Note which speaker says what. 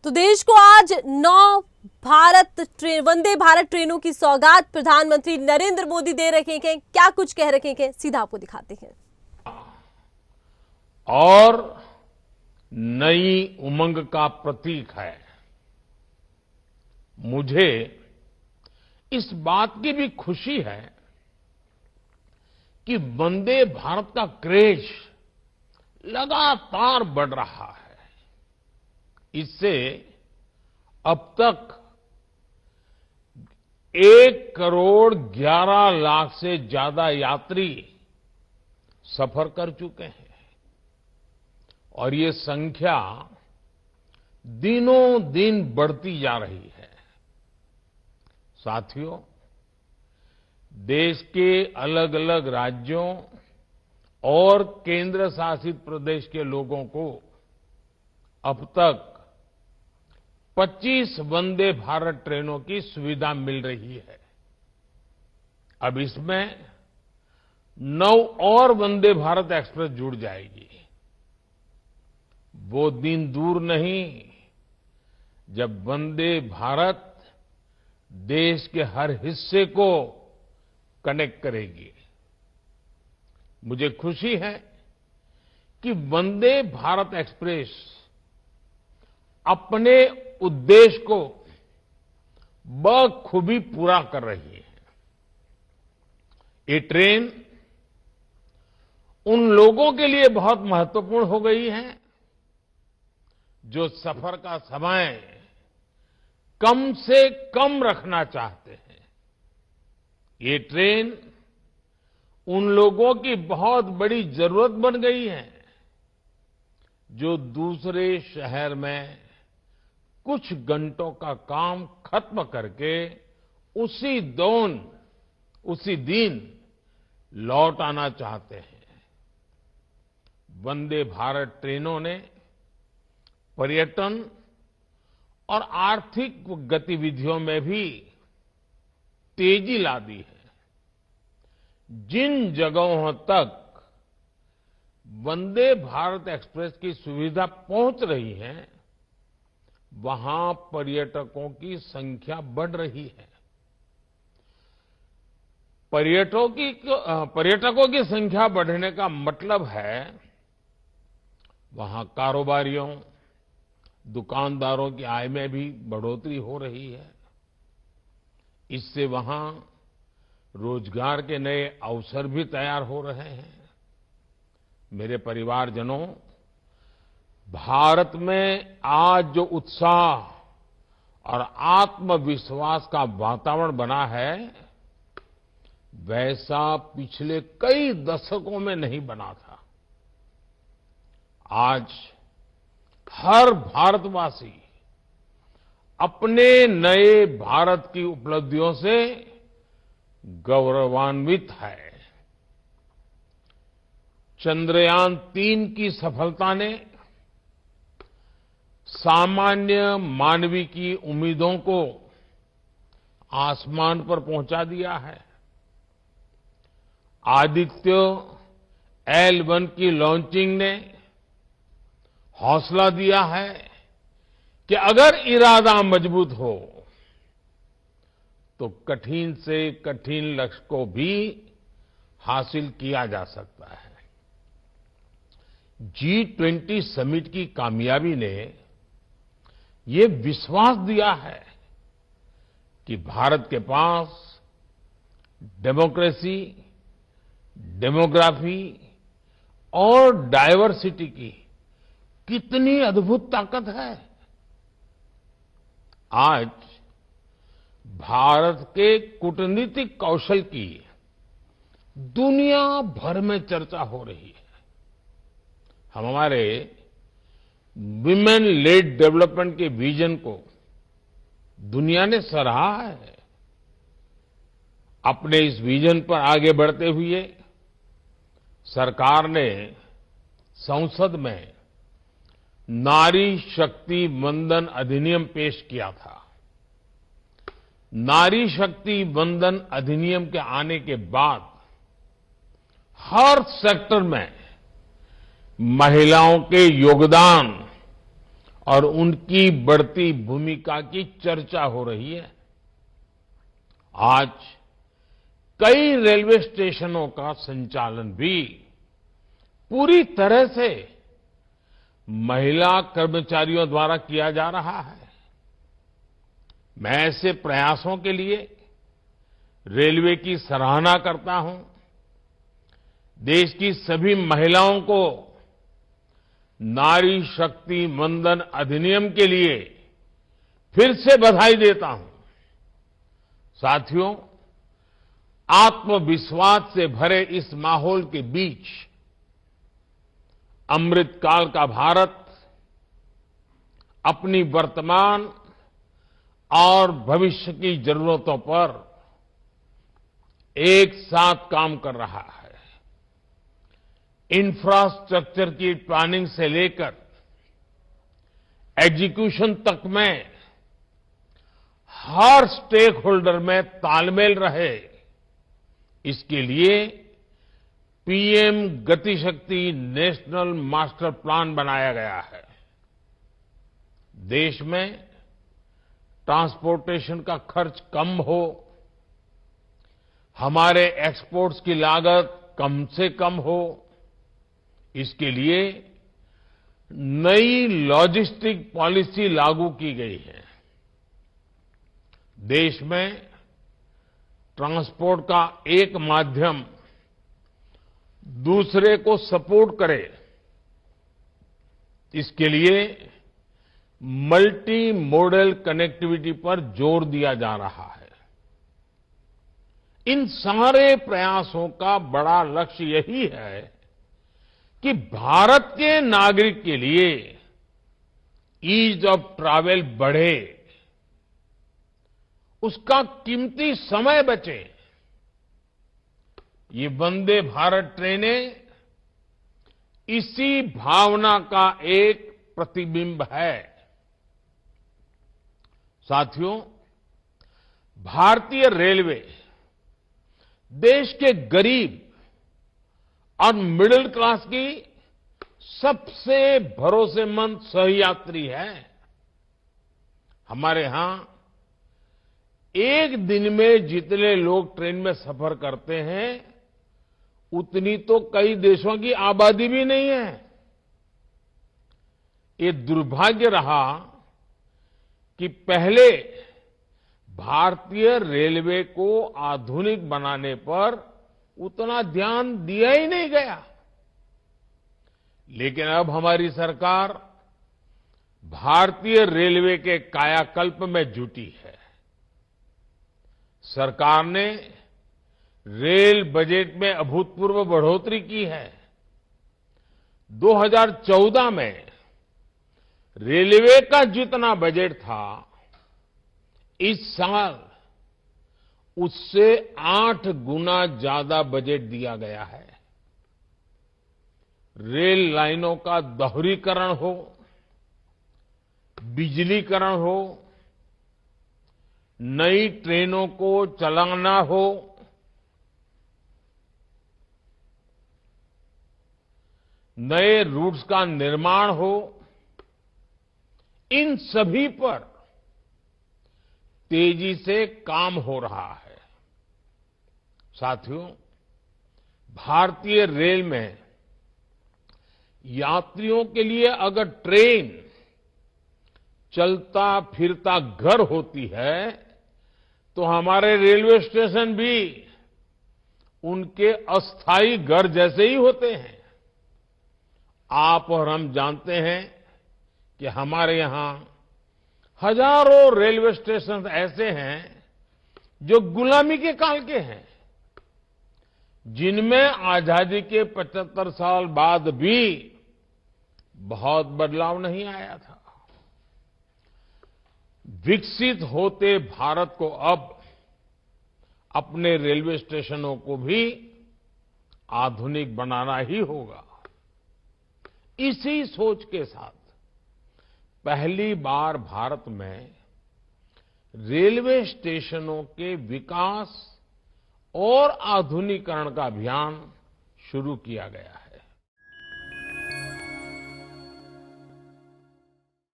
Speaker 1: तो देश को आज 9 वंदे भारत ट्रेनों की सौगात प्रधानमंत्री नरेंद्र मोदी दे रखे हैं। क्या कुछ कह रखे हैं, सीधा आपको दिखाते हैं।
Speaker 2: और नई उमंग का प्रतीक है। मुझे इस बात की भी खुशी है कि वंदे भारत का क्रेज लगातार बढ़ रहा है। इससे अब तक 1,11,00,000 से ज्यादा यात्री सफर कर चुके हैं और ये संख्या दिनों दिन बढ़ती जा रही है। साथियों, देश के अलग अलग राज्यों और केंद्र शासित प्रदेश के लोगों को अब तक 25 वंदे भारत ट्रेनों की सुविधा मिल रही है। अब इसमें 9 और वंदे भारत एक्सप्रेस जुड़ जाएगी। वो दिन दूर नहीं जब वंदे भारत देश के हर हिस्से को कनेक्ट करेगी। मुझे खुशी है कि वंदे भारत एक्सप्रेस अपने उद्देश्य को बखूबी पूरा कर रही है। ये ट्रेन उन लोगों के लिए बहुत महत्वपूर्ण हो गई है जो सफर का समय कम से कम रखना चाहते हैं। ये ट्रेन उन लोगों की बहुत बड़ी जरूरत बन गई है जो दूसरे शहर में कुछ घंटों का काम खत्म करके उसी दिन लौट आना चाहते हैं। वंदे भारत ट्रेनों ने पर्यटन और आर्थिक गतिविधियों में भी तेजी ला दी है। जिन जगहों तक वंदे भारत एक्सप्रेस की सुविधा पहुंच रही है वहां पर्यटकों की संख्या बढ़ रही है। पर्यटकों की संख्या बढ़ने का मतलब है वहां कारोबारियों, दुकानदारों की आय में भी बढ़ोतरी हो रही है। इससे वहां रोजगार के नए अवसर भी तैयार हो रहे हैं। मेरे परिवारजनों, भारत में आज जो उत्साह और आत्मविश्वास का वातावरण बना है वैसा पिछले कई दशकों में नहीं बना था। आज हर भारतवासी अपने नए भारत की उपलब्धियों से गौरवान्वित है। चंद्रयान-3 की सफलता ने सामान्य मानवी की उम्मीदों को आसमान पर पहुंचा दिया है। आदित्य L1 की लॉन्चिंग ने हौसला दिया है कि अगर इरादा मजबूत हो तो कठिन से कठिन लक्ष्य को भी हासिल किया जा सकता है। G20 समिट की कामयाबी ने ये विश्वास दिया है कि भारत के पास डेमोक्रेसी, डेमोग्राफी और डायवर्सिटी की कितनी अद्भुत ताकत है। आज भारत के कूटनीतिक कौशल की दुनिया भर में चर्चा हो रही है। हम हमारे विमेन लेड डेवलपमेंट के विजन को दुनिया ने सराहा है। अपने इस विजन पर आगे बढ़ते हुए सरकार ने संसद में नारी शक्ति वंदन अधिनियम पेश किया था। नारी शक्ति वंदन अधिनियम के आने के बाद हर सेक्टर में महिलाओं के योगदान और उनकी बढ़ती भूमिका की चर्चा हो रही है। आज कई रेलवे स्टेशनों का संचालन भी पूरी तरह से महिला कर्मचारियों द्वारा किया जा रहा है। मैं ऐसे प्रयासों के लिए रेलवे की सराहना करता हूं। देश की सभी महिलाओं को नारी शक्ति वंदन अधिनियम के लिए फिर से बधाई देता हूं। साथियों, आत्मविश्वास से भरे इस माहौल के बीच अमृतकाल का भारत अपनी वर्तमान और भविष्य की जरूरतों पर एक साथ काम कर रहा है। इंफ्रास्ट्रक्चर की प्लानिंग से लेकर एग्जीक्यूशन तक में हर स्टेक होल्डर में तालमेल रहे, इसके लिए पीएम गति शक्ति नेशनल मास्टर प्लान बनाया गया है। देश में ट्रांसपोर्टेशन का खर्च कम हो, हमारे एक्सपोर्ट्स की लागत कम से कम हो, इसके लिए नई लॉजिस्टिक पॉलिसी लागू की गई है। देश में ट्रांसपोर्ट का एक माध्यम दूसरे को सपोर्ट करे, इसके लिए मल्टी मॉडल कनेक्टिविटी पर जोर दिया जा रहा है। इन सारे प्रयासों का बड़ा लक्ष्य यही है कि भारत के नागरिक के लिए ईज ऑफ ट्रैवल बढ़े, उसका कीमती समय बचे। ये वंदे भारत ट्रेनें इसी भावना का एक प्रतिबिंब है। साथियों, भारतीय रेलवे देश के गरीब और मिडिल क्लास की सबसे भरोसेमंद सहयात्री है। हमारे यहां एक दिन में जितने लोग ट्रेन में सफर करते हैं, उतनी तो कई देशों की आबादी भी नहीं है। ये दुर्भाग्य रहा कि पहले भारतीय रेलवे को आधुनिक बनाने पर उतना ध्यान दिया ही नहीं गया। लेकिन अब हमारी सरकार भारतीय रेलवे के कायाकल्प में जुटी है। सरकार ने रेल बजट में अभूतपूर्व बढ़ोतरी की है। 2014 में रेलवे का जितना बजट था, इस साल उससे 8 गुना ज्यादा बजट दिया गया है। रेल लाइनों का दोहरीकरण हो, बिजलीकरण हो, नई ट्रेनों को चलाना हो, नए रूट्स का निर्माण हो, इन सभी पर तेजी से काम हो रहा है। साथियों, भारतीय रेल में यात्रियों के लिए अगर ट्रेन चलता फिरता घर होती है, तो हमारे रेलवे स्टेशन भी उनके अस्थायी घर जैसे ही होते हैं। आप और हम जानते हैं कि हमारे यहां हजारों रेलवे स्टेशन ऐसे हैं जो गुलामी के काल के हैं, जिनमें आजादी के 75 साल बाद भी बहुत बदलाव नहीं आया था। विकसित होते भारत को अब अपने रेलवे स्टेशनों को भी आधुनिक बनाना ही होगा। इसी सोच के साथ पहली बार भारत में रेलवे स्टेशनों के विकास और आधुनिकीकरण का अभियान शुरू किया गया है।